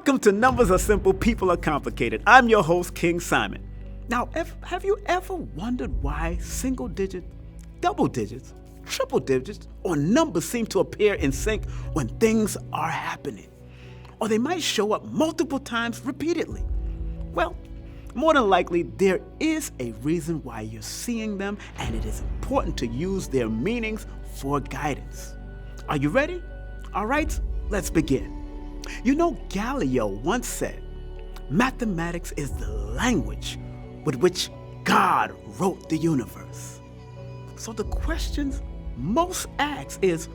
Welcome to Numbers Are Simple, People Are Complicated. I'm your host, King Simon. Now, have you ever wondered why single digits, double digits, triple digits, or numbers seem to appear in sync when things are happening? Or they might show up multiple times repeatedly? Well, more than likely, there is a reason why you're seeing them, and it is important to use their meanings for guidance. Are you ready? All right, let's begin. You know, Galileo once said, mathematics is the language with which God wrote the universe. So the questions most ask is,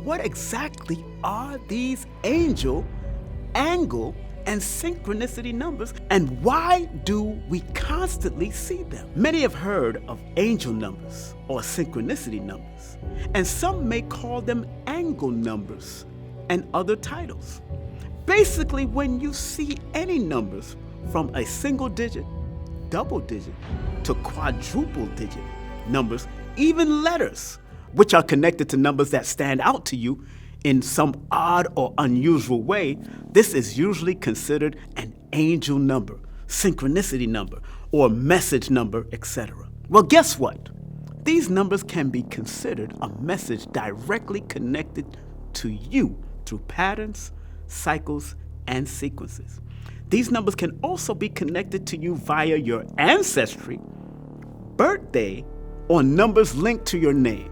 what exactly are these angel, angle, and synchronicity numbers, and why do we constantly see them? Many have heard of angel numbers or synchronicity numbers, and some may call them angle numbers and other titles. Basically, when you see any numbers from a single digit, double digit, to quadruple digit numbers, even letters, which are connected to numbers that stand out to you in some odd or unusual way, this is usually considered an angel number, synchronicity number, or message number, etc. Well, guess what? These numbers can be considered a message directly connected to you through patterns, cycles, and sequences. These numbers can also be connected to you via your ancestry, birthday, or numbers linked to your name.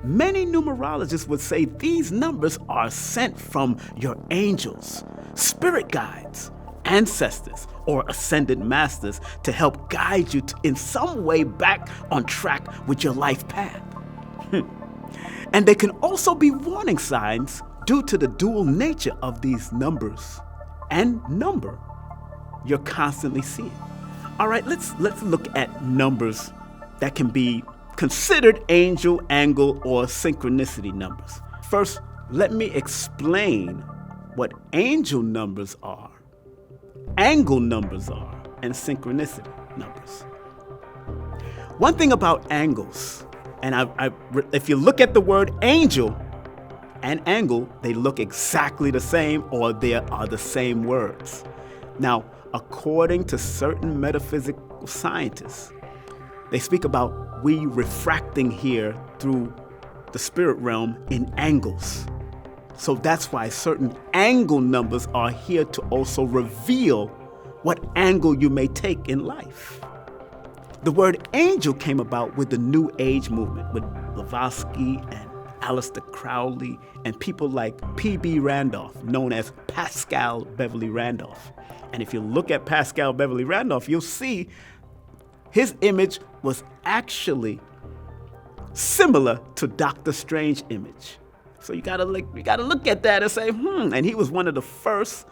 Many numerologists would say these numbers are sent from your angels, spirit guides, ancestors, or ascended masters to help guide you in some way back on track with your life path. And they can also be warning signs due to the dual nature of these numbers and number you're constantly seeing. All right, let's look at numbers that can be considered angel, angle, or synchronicity numbers. First, let me explain what angel numbers are, angle numbers are, and synchronicity numbers. One thing about angles, and if you look at the word angel and angle, they look exactly the same, or they are the same words. Now, according to certain metaphysical scientists, they speak about we refracting here through the spirit realm in angles. So that's why certain angle numbers are here to also reveal what angle you may take in life. The word angel came about with the New Age movement with Blavatsky and Aleister Crowley and people like P.B. Randolph, known as Pascal Beverly Randolph. And if you look at Pascal Beverly Randolph, you'll see his image was actually similar to Dr. Strange's image. So you gotta look at that and say, And he was one of the first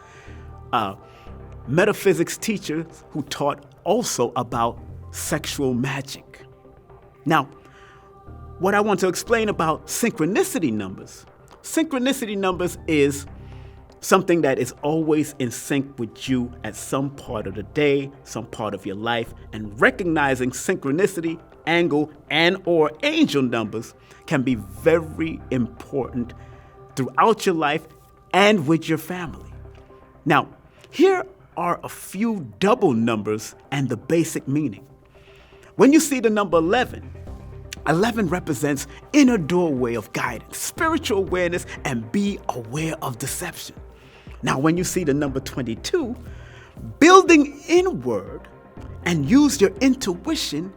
metaphysics teachers who taught also about sexual magic. Now, what I want to explain about synchronicity numbers is something that is always in sync with you at some part of the day, some part of your life, and recognizing synchronicity, angle, and or angel numbers can be very important throughout your life and with your family. Now, here are a few double numbers and the basic meaning. When you see the number 11, 11 represents inner doorway of guidance, spiritual awareness, and be aware of deception. Now, when you see the number 22, building inward and use your intuition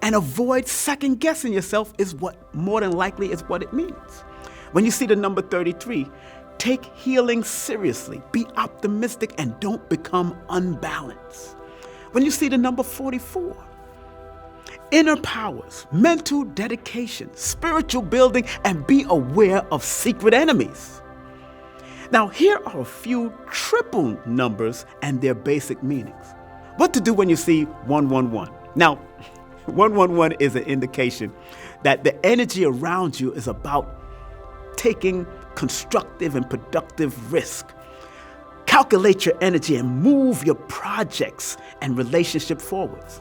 and avoid second guessing yourself is what more than likely is what it means. When you see the number 33, take healing seriously, be optimistic, and don't become unbalanced. When you see the number 44, inner powers, mental dedication, spiritual building, and be aware of secret enemies. Now, here are a few triple numbers and their basic meanings. What to do when you see 111. Now, 111 is an indication that the energy around you is about taking constructive and productive risk. Calculate your energy and move your projects and relationship forwards.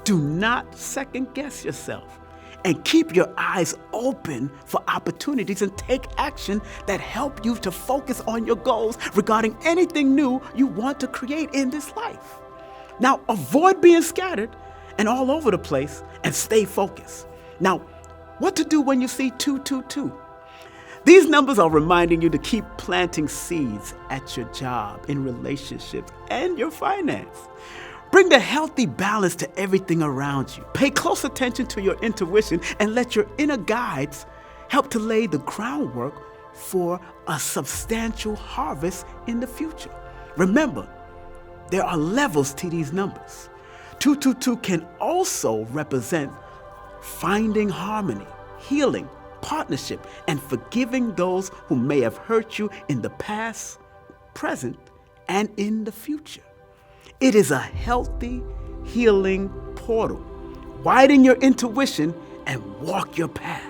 Do not second guess yourself and keep your eyes open for opportunities and take action that help you to focus on your goals regarding anything new you want to create in this life. Now, avoid being scattered and all over the place and stay focused. Now, what to do when you see 222? These numbers are reminding you to keep planting seeds at your job, in relationships, and your finance. Bring the healthy balance to everything around you. Pay close attention to your intuition and let your inner guides help to lay the groundwork for a substantial harvest in the future. Remember, there are levels to these numbers. 222 can also represent finding harmony, healing, partnership, and forgiving those who may have hurt you in the past, present, and in the future. It is a healthy, healing portal. Widen your intuition and walk your path.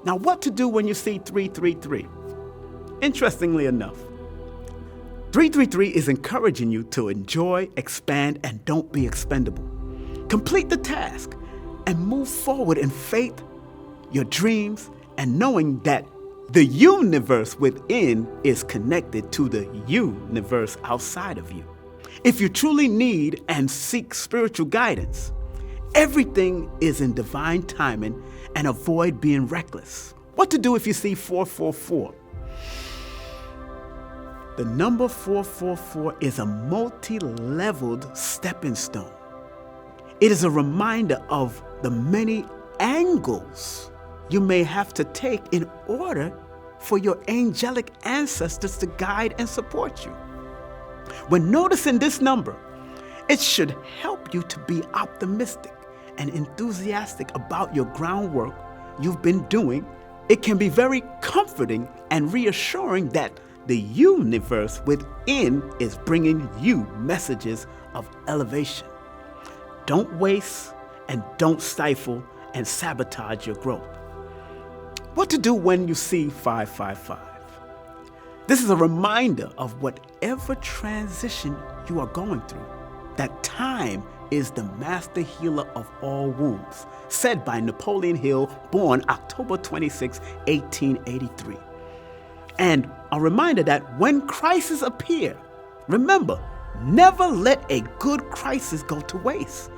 Now, what to do when you see 333? Interestingly enough, 333 is encouraging you to enjoy, expand, and don't be expendable. Complete the task and move forward in faith, your dreams, and knowing that the universe within is connected to the universe outside of you. If you truly need and seek spiritual guidance, everything is in divine timing, and avoid being reckless. What to do if you see 444? The number 444 is a multi-leveled stepping stone. It is a reminder of the many angles you may have to take in order for your angelic ancestors to guide and support you. When noticing this number, it should help you to be optimistic and enthusiastic about your groundwork you've been doing. It can be very comforting and reassuring that the universe within is bringing you messages of elevation. Don't waste and don't stifle and sabotage your growth. What to do when you see 555? This is a reminder of whatever transition you are going through, that time is the master healer of all wounds, said by Napoleon Hill, born October 26, 1883. And a reminder that when crises appear, remember, never let a good crisis go to waste,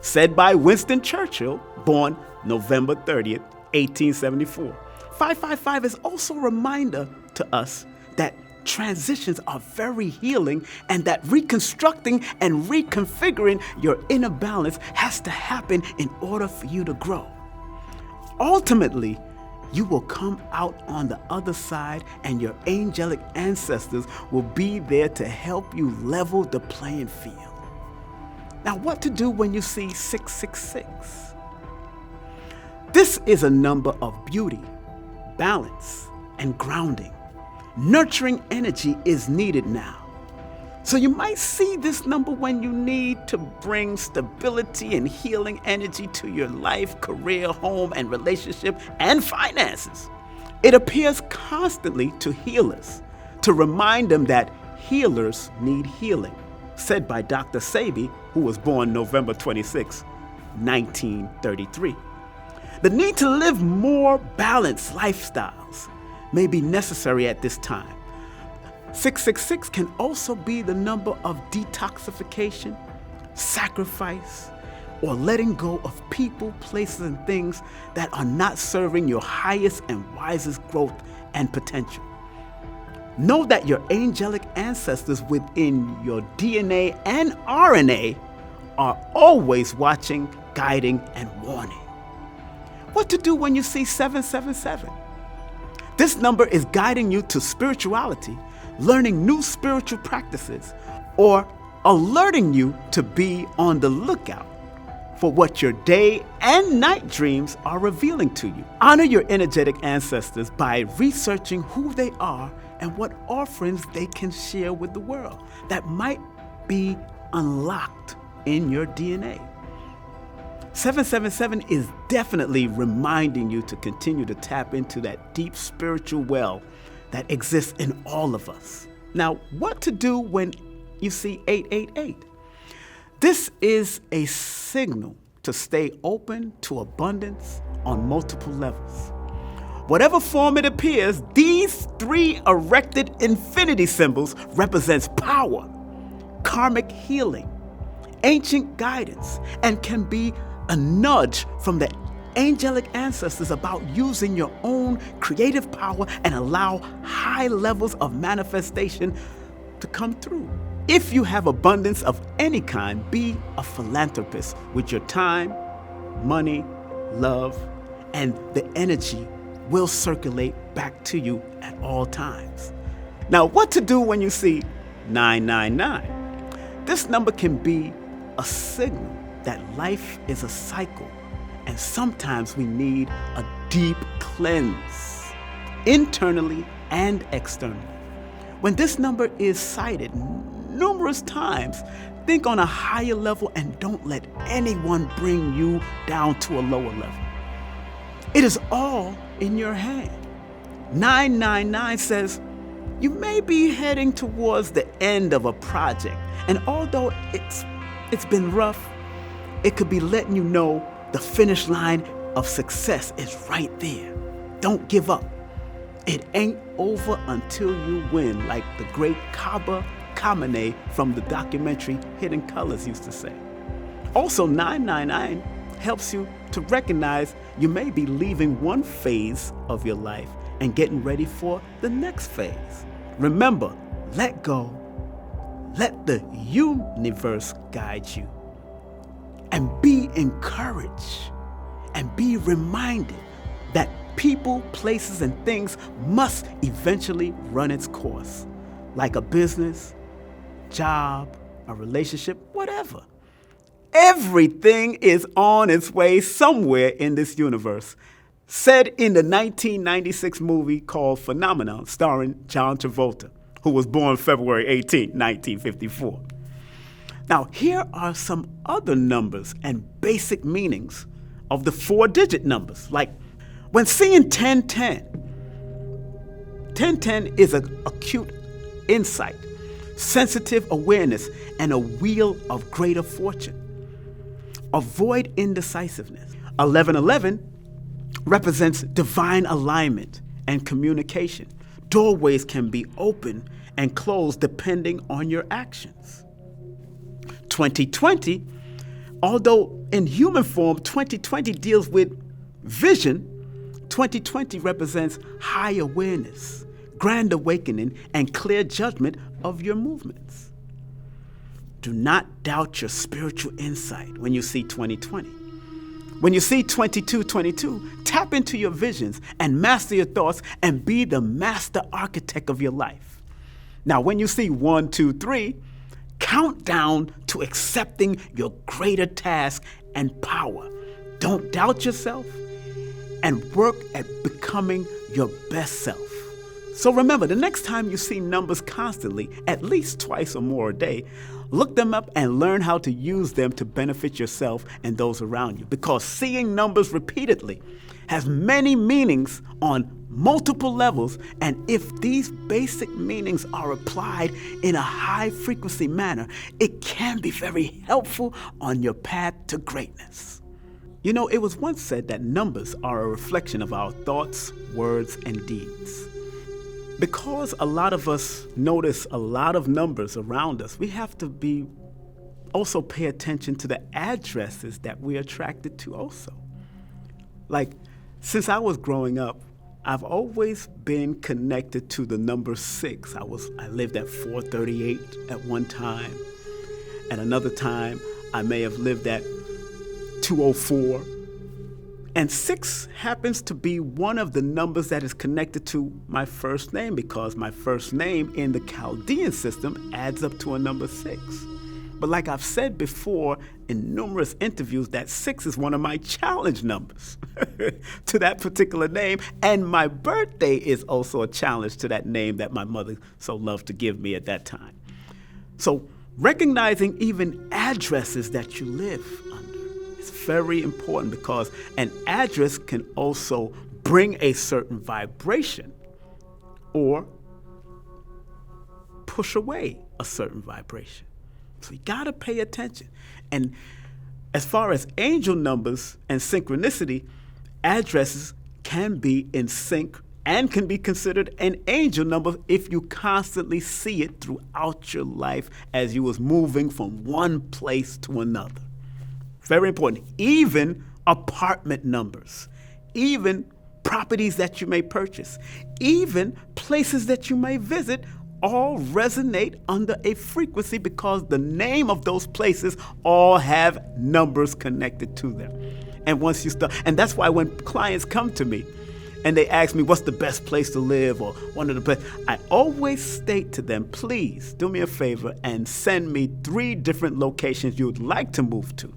said by Winston Churchill, born November 30th, 1874. 555 is also a reminder to us that transitions are very healing and that reconstructing and reconfiguring your inner balance has to happen in order for you to grow. Ultimately, you will come out on the other side and your angelic ancestors will be there to help you level the playing field. Now, what to do when you see 666? This is a number of beauty, balance, and grounding. Nurturing energy is needed now. So you might see this number when you need to bring stability and healing energy to your life, career, home, and relationship, and finances. It appears constantly to healers to remind them that healers need healing, said by Dr. Sebi, who was born November 26, 1933. The need to live more balanced lifestyles may be necessary at this time. 666 can also be the number of detoxification, sacrifice, or letting go of people, places, and things that are not serving your highest and wisest growth and potential. Know that your angelic ancestors within your DNA and RNA are always watching, guiding, and warning. What to do when you see 777? This number is guiding you to spirituality, learning new spiritual practices, or alerting you to be on the lookout for what your day and night dreams are revealing to you. Honor your energetic ancestors by researching who they are and what offerings they can share with the world that might be unlocked in your DNA. 777 is definitely reminding you to continue to tap into that deep spiritual well that exists in all of us. Now, what to do when you see 888? This is a signal to stay open to abundance on multiple levels. Whatever form it appears, these three erected infinity symbols represents power, karmic healing, ancient guidance, and can be a nudge from the angelic ancestors about using your own creative power and allow high levels of manifestation to come through. If you have abundance of any kind, be a philanthropist with your time, money, love, and the energy will circulate back to you at all times. Now, what to do when you see 999? This number can be a signal that life is a cycle, and sometimes we need a deep cleanse, internally and externally. When this number is cited numerous times, think on a higher level and don't let anyone bring you down to a lower level. It is all in your hand. 999 says you may be heading towards the end of a project, and although it's been rough, it could be letting you know the finish line of success is right there. Don't give up. It ain't over until you win, like the great Kaba Kamene from the documentary Hidden Colors used to say. Also, 999 helps you to recognize you may be leaving one phase of your life and getting ready for the next phase. Remember, let go. Let the universe guide you. And be encouraged and be reminded that people, places, and things must eventually run its course, like a business, job, a relationship, whatever. Everything is on its way somewhere in this universe. Said in the 1996 movie called Phenomenon, starring John Travolta, who was born February 18, 1954. Now, here are some other numbers and basic meanings of the 4-digit numbers. Like when seeing 1010, 1010 is an acute insight, sensitive awareness, and a wheel of greater fortune. Avoid indecisiveness. 1111 represents divine alignment and communication. Doorways can be open and closed depending on your actions. 2020, although in human form, 2020 deals with vision, 2020 represents high awareness, grand awakening, and clear judgment of your movements. Do not doubt your spiritual insight when you see 2020. When you see 2222, tap into your visions and master your thoughts and be the master architect of your life. Now, when you see 123, count down to accepting your greater task and power. Don't doubt yourself and work at becoming your best self. So remember, the next time you see numbers constantly, at least twice or more a day, look them up and learn how to use them to benefit yourself and those around you. Because seeing numbers repeatedly has many meanings on multiple levels, and if these basic meanings are applied in a high frequency manner, it can be very helpful on your path to greatness. You know, it was once said that numbers are a reflection of our thoughts, words, and deeds. Because a lot of us notice a lot of numbers around us, we have to also pay attention to the addresses that we're attracted to also. Like, since I was growing up, I've always been connected to the number 6. I lived at 438 at one time. At another time, I may have lived at 204. And 6 happens to be one of the numbers that is connected to my first name, because my first name in the Chaldean system adds up to a number 6. But like I've said before in numerous interviews, that 6 is one of my challenge numbers to that particular name. And my birthday is also a challenge to that name that my mother so loved to give me at that time. So recognizing even addresses that you live under is very important, because an address can also bring a certain vibration or push away a certain vibration. So you gotta pay attention. And As far as angel numbers and synchronicity, addresses can be in sync and can be considered an angel number if you constantly see it throughout your life as you was moving from one place to another. Very important. Even apartment numbers, even properties that you may purchase, even places that you may visit, all resonate under a frequency because the name of those places all have numbers connected to them. And once you start, and that's why when clients come to me and they ask me what's the best place to live or one of the best, I always state to them, please do me a favor and send me 3 different locations you'd like to move to.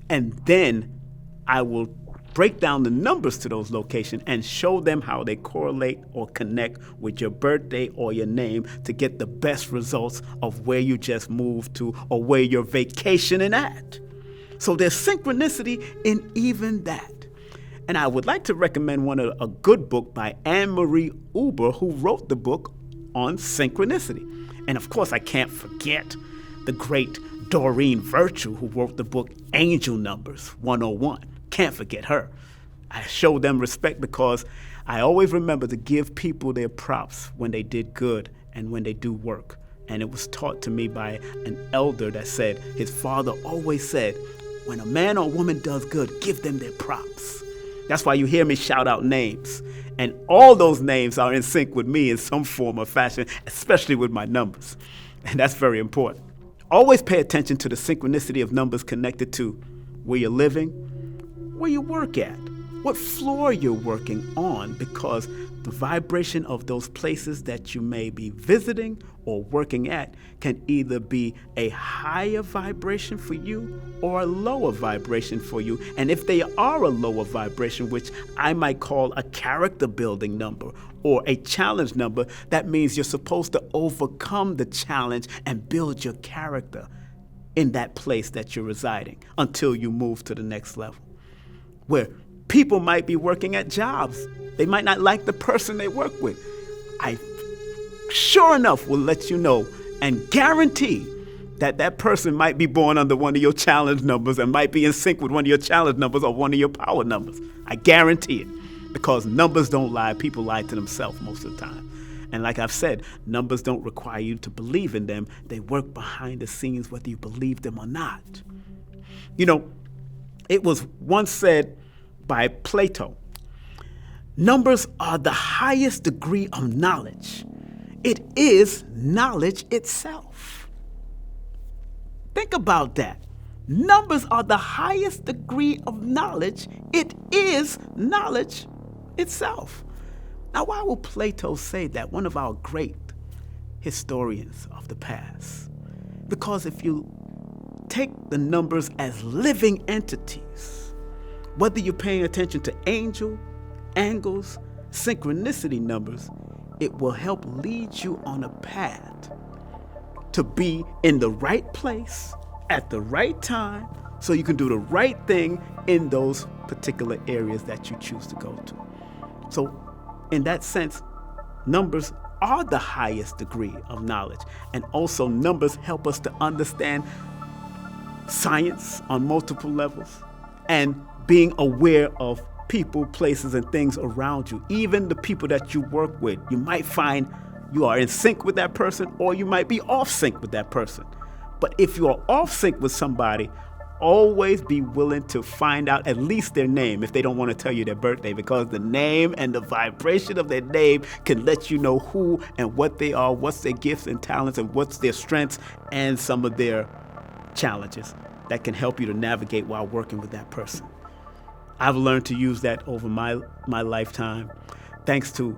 And then I will break down the numbers to those locations and show them how they correlate or connect with your birthday or your name to get the best results of where you just moved to or where you're vacationing at. So there's synchronicity in even that. And I would like to recommend a good book by Anne-Marie Uber, who wrote the book on synchronicity. And of course, I can't forget the great Doreen Virtue, who wrote the book Angel Numbers 101. Can't forget her. I show them respect because I always remember to give people their props when they did good and when they do work. And it was taught to me by an elder that said, his father always said, when a man or woman does good, give them their props. That's why you hear me shout out names. And all those names are in sync with me in some form or fashion, especially with my numbers. And that's very important. Always pay attention to the synchronicity of numbers connected to where you're living, where you work at, what floor you're working on, because the vibration of those places that you may be visiting or working at can either be a higher vibration for you or a lower vibration for you. And if they are a lower vibration, which I might call a character building number or a challenge number, that means you're supposed to overcome the challenge and build your character in that place that you're residing until you move to the next level. Where people might be working at jobs. They might not like the person they work with. I sure enough will let you know and guarantee that that person might be born under one of your challenge numbers and might be in sync with one of your challenge numbers or one of your power numbers. I guarantee it, because numbers don't lie. People lie to themselves most of the time. And like I've said, numbers don't require you to believe in them. They work behind the scenes whether you believe them or not. You know, it was once said by Plato, numbers are the highest degree of knowledge. It is knowledge itself. Think about that. Numbers are the highest degree of knowledge. It is knowledge itself. Now, why will Plato say that? One of our great historians of the past. Because if you take the numbers as living entities, whether you're paying attention to angel, angles, synchronicity numbers, it will help lead you on a path to be in the right place at the right time so you can do the right thing in those particular areas that you choose to go to. So in that sense, numbers are the highest degree of knowledge. And also numbers help us to understand science on multiple levels and being aware of people, places, and things around you. Even the people that you work with, you might find you are in sync with that person or you might be off sync with that person. But if you are off sync with somebody, always be willing to find out at least their name if they don't want to tell you their birthday, because the name and the vibration of their name can let you know who and what they are, what's their gifts and talents, and what's their strengths and some of their challenges that can help you to navigate while working with that person. I've learned to use that over my lifetime, thanks to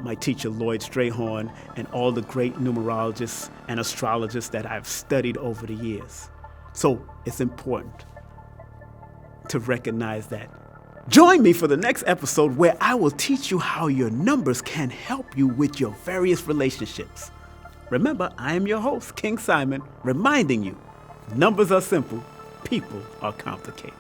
my teacher, Lloyd Strayhorn, and all the great numerologists and astrologists that I've studied over the years. So it's important to recognize that. Join me for the next episode where I will teach you how your numbers can help you with your various relationships. Remember, I am your host, King Simon, reminding you, numbers are simple, people are complicated.